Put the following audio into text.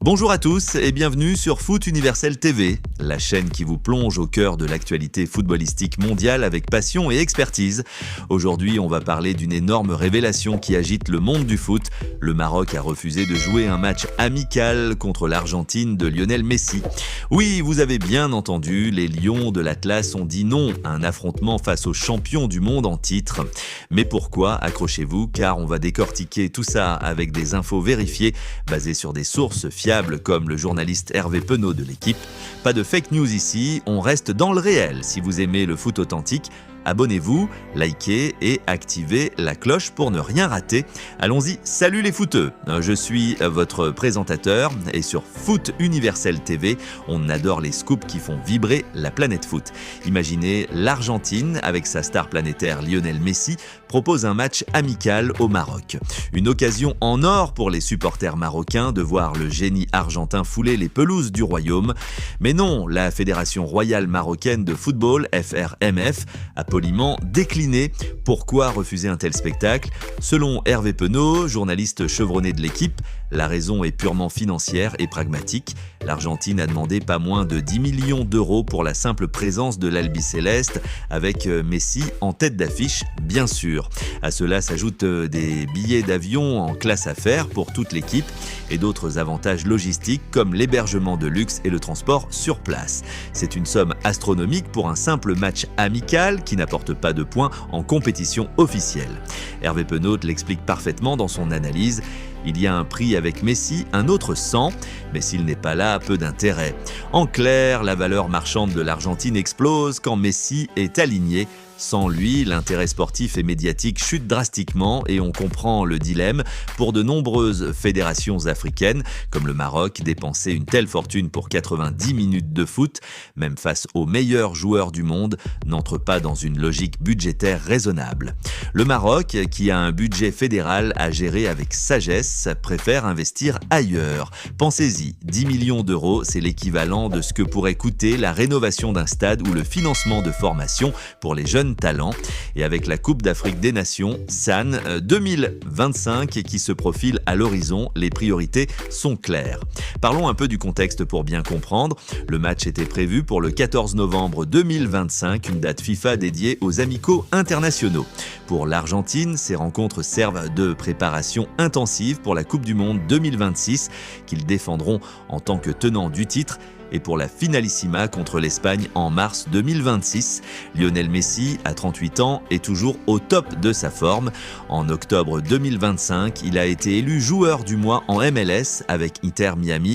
Bonjour à tous et bienvenue sur Foot Universel TV, la chaîne qui vous plonge au cœur de l'actualité footballistique mondiale avec passion et expertise. Aujourd'hui, on va parler d'une énorme révélation qui agite le monde du foot. Le Maroc a refusé de jouer un match amical contre l'Argentine de Lionel Messi. Oui, vous avez bien entendu, les Lions de l'Atlas ont dit non à un affrontement face aux champions du monde en titre. Mais pourquoi? Accrochez-vous, car on va décortiquer tout ça avec des infos vérifiées, basées sur des sources fiables comme le journaliste Hervé Penaud de l'équipe. Pas de fake news ici, on reste dans le réel. Si vous aimez le foot authentique, abonnez-vous, likez et activez la cloche pour ne rien rater. Allons-y, salut les footeux. Je suis votre présentateur et sur Foot Universel TV, on adore les scoops qui font vibrer la planète foot. Imaginez l'Argentine, avec sa star planétaire Lionel Messi, propose un match amical au Maroc. Une occasion en or pour les supporters marocains de voir le génie argentin fouler les pelouses du royaume. Mais non, la Fédération royale marocaine de football, FRMF, a poliment décliné. Pourquoi refuser un tel spectacle? Selon Hervé Penaud, journaliste chevronné de l'équipe, la raison est purement financière et pragmatique. L'Argentine a demandé pas moins de 10 millions d'euros pour la simple présence de l'Albi-Céleste, avec Messi en tête d'affiche, bien sûr. À cela s'ajoutent des billets d'avion en classe affaires pour toute l'équipe et d'autres avantages logistiques comme l'hébergement de luxe et le transport sur place. C'est une somme astronomique pour un simple match amical qui n'apporte pas de points en compétition officielle. Hervé Penaud l'explique parfaitement dans son analyse. Il y a un prix avec Messi, un autre sans, mais s'il n'est pas là, peu d'intérêt. En clair, la valeur marchande de l'Argentine explose quand Messi est aligné. Sans lui, l'intérêt sportif et médiatique chute drastiquement et on comprend le dilemme pour de nombreuses fédérations africaines, comme le Maroc, dépenser une telle fortune pour 90 minutes de foot, même face aux meilleurs joueurs du monde, n'entre pas dans une logique budgétaire raisonnable. Le Maroc, qui a un budget fédéral à gérer avec sagesse, préfère investir ailleurs. Pensez-y, 10 millions d'euros, c'est l'équivalent de ce que pourrait coûter la rénovation d'un stade ou le financement de formation pour les jeunes talents. Et avec la Coupe d'Afrique des Nations, SAN 2025 qui se profile à l'horizon, les priorités sont claires. Parlons un peu du contexte pour bien comprendre. Le match était prévu pour le 14 novembre 2025, une date FIFA dédiée aux amicaux internationaux. Pour l'Argentine, ces rencontres servent de préparation intensive pour la Coupe du Monde 2026 qu'ils défendront en tant que tenants du titre et pour la finalissima contre l'Espagne en mars 2026. Lionel Messi, à 38 ans, est toujours au top de sa forme. En octobre 2025, il a été élu joueur du mois en MLS avec Inter Miami